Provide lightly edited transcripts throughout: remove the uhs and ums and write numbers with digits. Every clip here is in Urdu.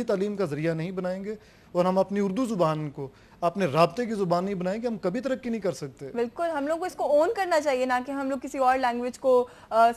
تعلیم کا ذریعہ نہیں بنائیں گے اور ہم اپنی اردو زبان کو اپنے رابطے کی زبان نہیں بنائیں گے, ہم کبھی ترقی نہیں کر سکتے. بالکل, ہم لوگ کو اس کو اون کرنا چاہیے, نہ کہ ہم لوگ کسی اور لینگویج کو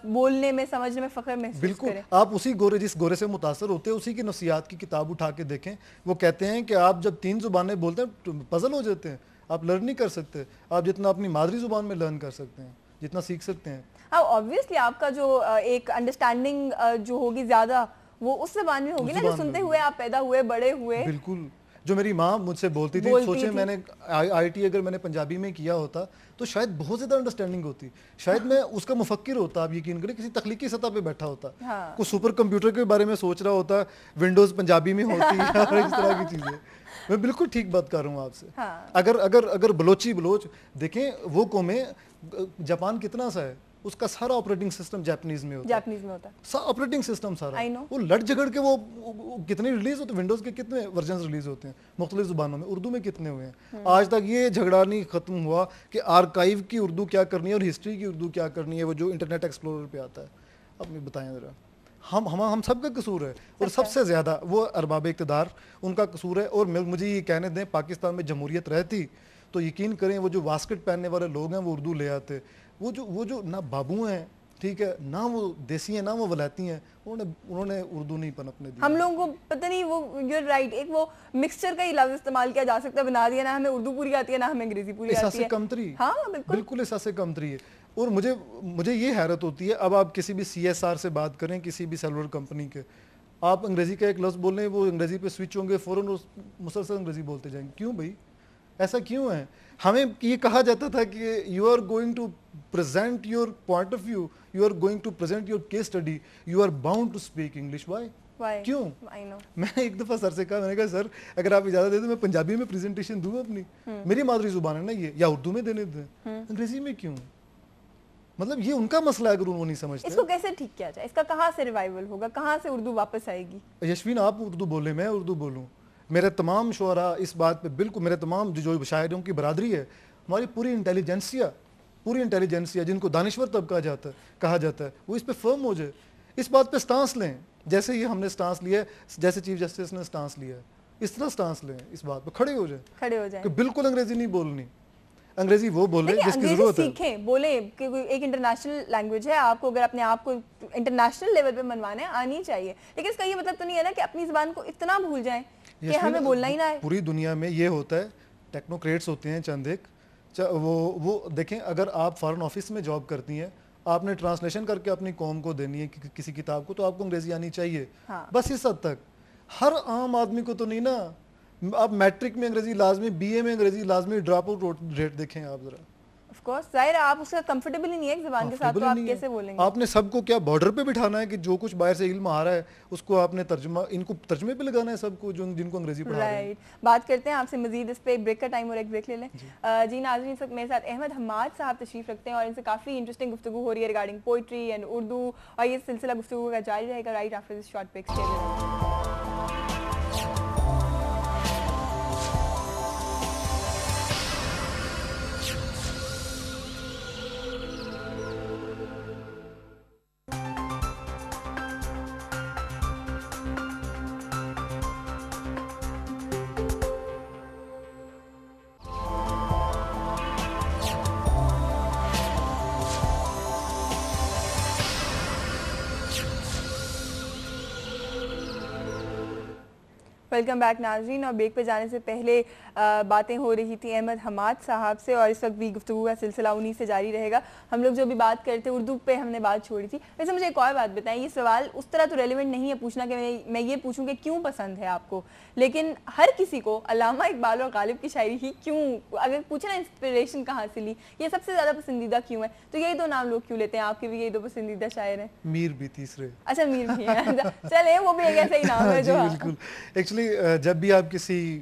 بولنے میں سمجھنے میں فخر محسوس بالکل. کریں. آپ اسی گورے جس گورے سے متاثر ہوتے ہیں اسی کی نفسیات کی کتاب اٹھا کے دیکھیں, وہ کہتے ہیں کہ آپ جب 3 زبانیں بولتے ہیں تو پزل ہو جاتے ہیں, آپ لرن نہیں کر سکتے, آپ جتنا اپنی مادری زبان میں لرن کر سکتے ہیں, جتنا سیکھ سکتے ہیں. ہاں آبویسلی آپ کا جو ایک انڈرسٹینڈنگ جو ہوگی زیادہ وہ اس زبان میں ہوگی نا, جو سنتے ہوئے آپ پیدا ہوئے بڑے ہوئے. بالکل. جو میری ماں مجھ سے بولتی تھی, سوچیں میں نے آئی ٹی اگر میں نے پنجابی میں کیا ہوتا تو شاید بہت زیادہ انڈرسٹینڈنگ ہوتی, شاید میں اس کا مفکر ہوتا, آپ یقین کریں کسی تخلیقی سطح پہ بیٹھا ہوتا, کوئی سپر کمپیوٹر کے بارے میں سوچ رہا ہوتا, ونڈوز پنجابی میں ہوتی اور اس طرح کی چیزیں. میں بالکل ٹھیک بات کر رہا ہوں آپ سے. اگر بلوچ دیکھیں, وہ قومیں, جاپان کتنا سا ہے, اس کا سارا آپریٹنگ سسٹم جاپنیز میں ہوتا ہے, آپریٹنگ سسٹم سارا, وہ لڑ جھگڑ کے وہ کتنے ریلیز ہوتے ہیں, ونڈوز کے کتنے ورژنز ریلیز ہوتے ہیں مختلف زبانوں میں, اردو میں کتنے ہوئے ہیں. آج تک یہ جھگڑا نہیں ختم ہوا کہ آرکائیو کی اردو کیا کرنی ہے اور ہسٹری کی اردو کیا کرنی ہے, وہ جو انٹرنیٹ ایکسپلورر پہ آتا ہے. اب میں بتائیں ذرا, ہم سب کا قصور ہے, اور سب سے زیادہ وہ ارباب اقتدار ان کا قصور ہے. اور مجھے یہ کہنے دیں, پاکستان میں جمہوریت رہتی تو یقین کریں وہ جو واسکٹ پہننے والے لوگ ہیں وہ اردو لے آتے. وہ جو نہ بابو ہیں, ٹھیک ہے, نہ وہ دیسی ہیں, نہ وہ ولایتی ہیں, انہوں نے اردو نہیں پنپنے دی. ہم لوگوں کو پتہ نہیں, وہ یو رائٹ, ایک وہ مکسچر کا ہی لفظ استعمال کیا جا سکتا ہے, بنا دیا, نہ ہمیں اردو پوری آتی ہے نہ ہمیں انگریزی پوری آتی ہے. احساس کمتری, ہاں بالکل احساس کمتری ہے. اور مجھے یہ حیرت ہوتی ہے, اب آپ کسی بھی سی ایس آر سے بات کریں, کسی بھی سیلولر کمپنی کے, آپ انگریزی کا ایک لفظ بولیں, وہ انگریزی پہ سوئچ ہوں گے فوراً, مسلسل انگریزی بولتے جائیں گے. کیوں بھائی, ایسا کیوں ہے؟ ہمیں یہ کہا جاتا تھا کہ you are going to present your point of view, you are going to present your case study, you are bound to speak English. Why, کیوں؟ میں نے ایک دفعہ سر سے کہا, میں نے کہا سر اگر آپ اجازت دیں تو میں پنجابی میں پریزنٹیشن دوں اپنی, میری مادری زبان ہے نا یہ, یا اردو میں دینے دیں, انگریزی میں کیوں؟ مطلب یہ ان کا مسئلہ ہے اگر وہ نہیں سمجھتے. اس کو کیسے ٹھیک کیا جائے, اس کا کہاں سے ریوائول ہوگا, کہاں سے اردو واپس آئے گی؟ یشوین آپ اردو بولیں, میں اردو بولوں, میرے تمام شعراء اس بات پہ بالکل, میرے تمام جو شاعروں کی برادری ہے, ہماری پوری انٹیلیجنسیا جن کو دانشور طبقہ کہا جاتا ہے, وہ اس پہ فرم ہو جائے, اس بات پہ سٹانس لیں, جیسے ہی ہم نے سٹانس لیا ہے, جیسے چیف جسٹس نے سٹانس لیا ہے, اس طرح سٹانس لیں, اس بات پہ کھڑے ہو جائیں کہ بالکل انگریزی نہیں بولنی, انگریزی وہ بولیں جس کی ضرورت ہے. سیکھیں, بولیں کہ ایک انٹرنیشنل لینگویج ہے, آپ کو اگر اپنے آپ کو انٹرنیشنل لیول پہ منوانا ہے آنی چاہیے, لیکن اس کا یہ مطلب تو نہیں ہے نا کہ اپنی زبان کو اتنا بھول جائیں کہ ہمیں بولنا ہی نہ ہے. پوری دنیا میں یہ ہوتا ہے, ٹیکنوکریٹس ہوتے ہیں چند ایک, وہ دیکھیں, اگر آپ فارن آفس میں جاب کرتی ہیں, آپ نے ٹرانسلیشن کر کے اپنی قوم کو دینی ہے کسی کتاب کو, تو آپ کو انگریزی آنی چاہیے, بس اس حد تک. ہر عام آدمی کو تو نہیں نا. آپ میٹرک میں انگریزی لازمی, بی اے میں انگریزی لازمی, ڈراپ آؤٹ ریٹ دیکھیں آپ ذرا. آف کورس ظاہر ہے آپ اس کا کمفرٹیبل ہی نہیں ہے ایک زبان کے ساتھ, تو آپ کیسے بولیں گے؟ آپ نے سب کو کیا بارڈر پہ بٹھانا ہے کہ جو کچھ باہر سے علم آ رہا ہے اس کو آپ نے ان کو ترجمے پہ لگانا ہے سب کو, جن کو انگریزی پڑھا رہے ہیں. بات کرتے ہیں آپ سے مزید اس پہ, بریک کا ٹائم, اور ایک بریک لے لیں. جی ناظرین, اس وقت میرے ساتھ احمد حماد صاحب تشریف رکھتے ہیں اور ان سے کافی انٹرسٹنگ گفتگو ہو رہی ہے ریگارڈنگ پوئٹری اینڈ اردو, اور یہ سلسلہ گفتگو کا جاری رہے گا right after this short break. Welcome back ناظرین, اور بریک پہ جانے سے پہلے باتیں ہو رہی تھی احمد حماد صاحب سے, اور اس وقت بھی گفتگو کا سلسلہ انہی سے جاری رہے گا. ہم لوگ جو بھی بات کرتے اردو پہ ہم نے بات چھوڑی تھی. ویسے مجھے ایک اور بات بتائیں, یہ سوال اس طرح تو ریلیونٹ نہیں ہے پوچھنا کہ میں یہ پوچھوں کہ کیوں پسند ہے آپ کو, لیکن ہر کسی کو علامہ اقبال اور غالب کی شاعری ہی کیوں, اگر پوچھنا انسپریشن کہاں سے لی, یہ سب سے زیادہ پسندیدہ کیوں ہے, تو یہی دو نام لوگ کیوں لیتے ہیں, آپ کے بھی یہی دو پسندیدہ شاعر ہیں؟ میر بھی تیسرے. اچھا میر بھی ہیں, چلیں وہ بھی ایک ایسا ہی نام ہے جو. بالکل, ایکچولی جب بھی آپ کسی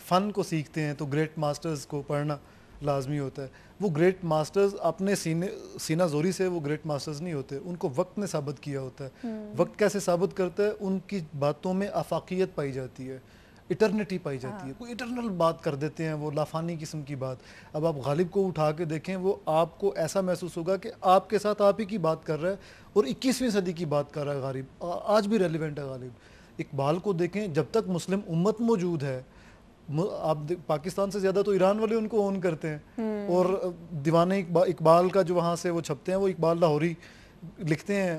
فن کو سیکھتے ہیں تو گریٹ ماسٹرز کو پڑھنا لازمی ہوتا ہے. وہ گریٹ ماسٹرز اپنے سینہ زوری سے وہ گریٹ ماسٹرز نہیں ہوتے, ان کو وقت نے ثابت کیا ہوتا ہے. وقت کیسے ثابت کرتا ہے, ان کی باتوں میں آفاقیت پائی جاتی ہے, ایٹرنیٹی پائی جاتی ہے, کوئی ایٹرنل بات کر دیتے ہیں, وہ لافانی قسم کی بات. اب آپ غالب کو اٹھا کے دیکھیں, وہ آپ کو ایسا محسوس ہوگا کہ آپ کے ساتھ آپ ہی کی بات کر رہا ہے اور 21ویں صدی کی بات کر رہا ہے غالب, آج بھی ریلیونٹ ہے غالب. اقبال کو دیکھیں, جب تک مسلم امت موجود ہے, آپ پاکستان سے زیادہ تو ایران والے ان کو اون کرتے ہیں, اور دیوانے اقبال کا جو وہاں سے وہ چھپتے ہیں وہ اقبال لاہوری لکھتے ہیں,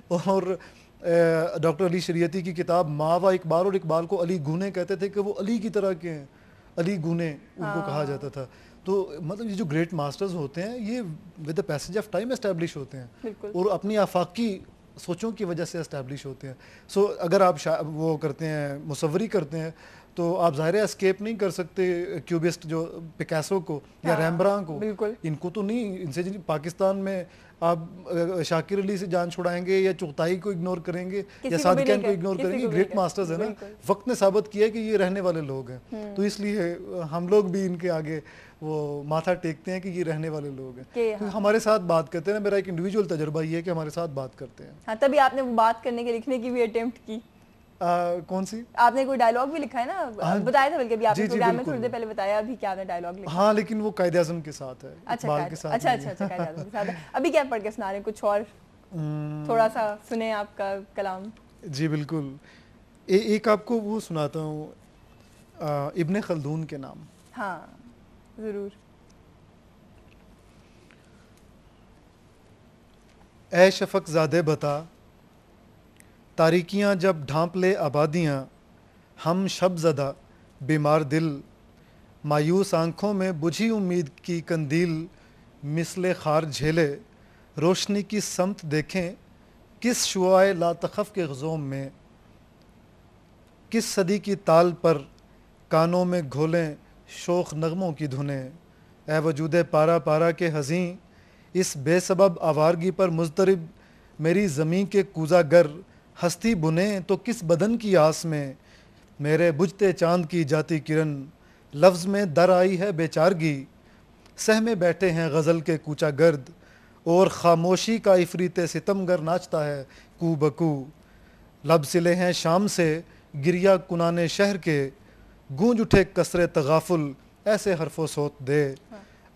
اور ڈاکٹر علی شریعتی کی کتاب ماں و اقبال, اور اقبال کو علی گونے کہتے تھے کہ وہ علی کی طرح کے ہیں, علی گونے ان کو کہا جاتا تھا. تو مطلب یہ جو گریٹ ماسٹرز ہوتے ہیں یہ with the passage of time establish ہوتے ہیں, اور اپنی آفاقی سوچوں کی وجہ سے اسٹیبلش ہوتے ہیں. سو اگر آپ وہ کرتے ہیں, مصوری کرتے ہیں, تو آپ ظاہر اسکیپ نہیں کر سکتے کیوبسٹ جو پکاسو کو یا ریمبراں کو, ان کو تو نہیں, ان سے پاکستان میں آپ شاکر علی سے جان چھڑائیں گے یا چغتائی کو اگنور کریں گے یا صادقین کو اگنور کریں گے, گریٹ ماسٹرز ہیں نا. وقت نے ثابت کیا ہے کہ یہ رہنے والے لوگ ہیں, تو اس لیے ہم لوگ بھی ان کے آگے وہ ماتھا ٹیکتے ہیں کہ یہ رہنے والے لوگ ہیں, کیونکہ ہمارے ساتھ بات کرتے ہیں. میرا ایک انڈیویجول تجربہ یہ ہے کہ ہمارے ساتھ بات کرتے ہیں. ہاں, تبھی آپ نے وہ بات کرنے کے لکھنے کی بھی اٹیمپٹ کی. کون سی؟ آپ نے کوئی ڈائلاگ بھی لکھا ہے نا, بتایا تھا بلکہ ابھی آپ نے پروگرام میں تھوڑی دیر پہلے بتایا ابھی کیا آپ نے ڈائلاگ لکھا. ہاں, لیکن وہ قائد اعظم کے ساتھ ہے, اقبال کے ساتھ. اچھا قائد اعظم کے ساتھ ہے. ابھی کیا پڑھ کے سنا رہے ہیں, کچھ اور تھوڑا سا سنیں آپ کا کلام. جی بالکل, ایک آپ کو وہ سناتا ہوں ابن خلدون کے نام. ہاں ضرور. اے شفق زادے بتا, تاریکیاں جب ڈھانپ لے آبادیاں, ہم شب زدہ بیمار دل, مایوس آنکھوں میں بجھی امید کی کندیل, مثل خار جھیلے روشنی کی سمت دیکھیں, کس شعاع لا تخف کے غزوم میں, کس صدی کی تال پر کانوں میں گھولیں شوخ نغموں کی دھنیں. اے وجود پارا پارا کے حزیں, اس بے سبب آوارگی پر مضطرب, میری زمین کے کوزہ گر ہستی بنیں تو کس بدن کی آس میں, میرے بجھتے چاند کی جاتی کرن لفظ میں در آئی ہے بیچارگی. سہمے بیٹھے ہیں غزل کے کوچہ گرد, اور خاموشی کا عفریت ستم گر ناچتا ہے کو بکو. لب سلے ہیں شام سے گریا کنانے شہر کے, گونج اٹھے کسرے تغافل ایسے حرف و صوت دے.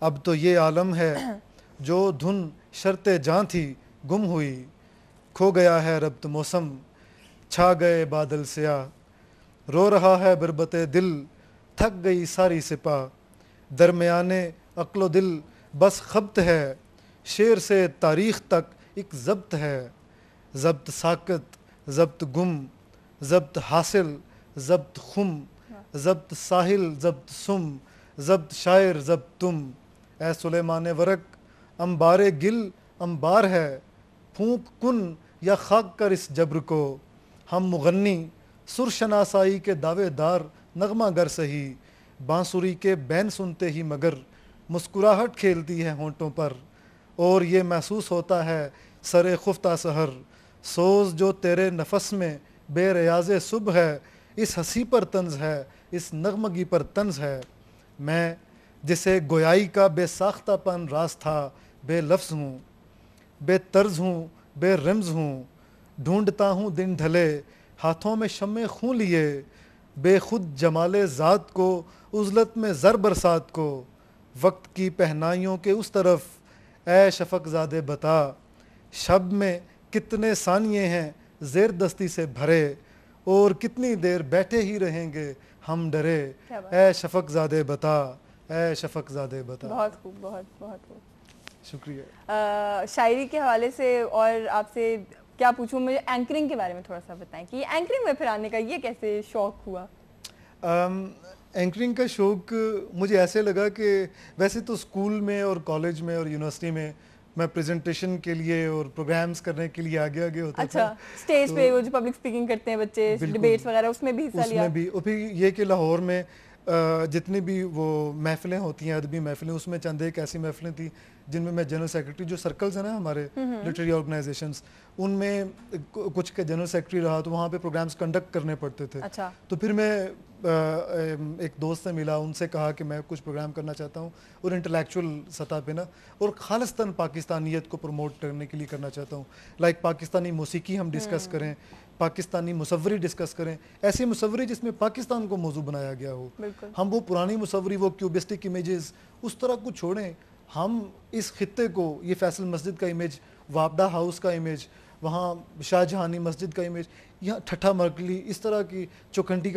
اب تو یہ عالم ہے جو دھن شرط جاں تھی گم ہوئی, کھو گیا ہے ربط موسم چھا گئے بادل سیاہ, رو رہا ہے بربت دل تھک گئی ساری سپاہ. درمیانے عقل و دل بس خبت ہے, شعر سے تاریخ تک ایک ضبط ہے. ضبط ساکت ضبط گم ضبط حاصل ضبط خم, ضبط ساحل ضبط سم, ضبط شاعر ضبط تم. اے سلیمان ورق انبار گل انبار ہے, پھونک کن یا خاک کر اس جبر کو. ہم مغنی سر شناسائی کے دعوے دار نغمہ گر سہی, بانسری کے بین سنتے ہی مگر مسکراہٹ کھیلتی ہے ہونٹوں پر. اور یہ محسوس ہوتا ہے سر خفتہ سحر, سوز جو تیرے نفس میں بے ریاض صبح ہے, اس ہنسی پر طنز ہے اس نغمگی پر طنز ہے. میں جسے گویائی کا بے ساختہ پن راز تھا بے لفظ ہوں, بے طرز ہوں بے رمز ہوں, ڈھونڈتا ہوں دن ڈھلے ہاتھوں میں شمع خون لیے, بے خود جمال ذات کو عزلت میں زر برسات کو. وقت کی پہنائیوں کے اس طرف اے شفق زادے بتا, شب میں کتنے ثانیے ہیں زیر دستی سے بھرے, اور کتنی دیر بیٹھے ہی رہیں گے ہم ڈرے. اے شفق زادے بتا, اے شفق زادے بتا. بہت خوب, بہت بہت خوب, شکریہ. شاعری کے حوالے سے اور آپ سے کیا پوچھوں, مجھے اینکرنگ کے بارے میں تھوڑا سا بتائیں کہ اینکرنگ میں پھر آنے کا یہ کیسے شوق ہوا؟ اینکرنگ کا شوق مجھے ایسے لگا کہ ویسے تو اسکول میں اور کالج میں اور یونیورسٹی میں میں پریزنٹیشن کے لیے اور پروگرامز کرنے کے لیے آگے ہوتا تھا. اچھا, اسٹیج پہ وہ جو پبلک اسپیکنگ کرتے ہیں بچے, ڈیبیٹس وغیرہ, اس میں بھی حصہ لیا؟ اس میں بھی. اور پھر یہ کہ لاہور میں جتنی بھی وہ محفلیں ہوتی ہیں, ادبی محفلیں, اس میں چند ایک ایسی محفلیں تھیں جن میں میں جنرل سیکرٹری, جو سرکلز ہیں نا ہمارے لٹریری آرگنائزیشنز, ان میں کچھ کے جنرل سیکرٹری رہا, تو وہاں پہ پروگرامز کنڈکٹ کرنے پڑتے تھے. تو پھر میں ایک دوست سے ملا, ان سے کہا کہ میں کچھ پروگرام کرنا چاہتا ہوں اور انٹلیکچوئل سطح پہ نا, اور خالصتاً پاکستانیت کو پروموٹ کرنے کے لیے کرنا چاہتا ہوں. لائک پاکستانی موسیقی ہم ڈسکس کریں, پاکستانی مصوری ڈسکس کریں, ایسی مصوری جس میں پاکستان کو موضوع بنایا گیا ہو. ہم وہ پرانی مصوری, وہ کیوبسٹک امیجز, اس طرح کو چھوڑیں. ہم اس خطے کو, یہ فیصل مسجد کا امیج, وابدہ ہاؤس کا امیج, وہاں شاہ جہانی مسجد کا امیج, یہاں ٹھٹھا مرکلی, اس طرح کی چوکھنٹی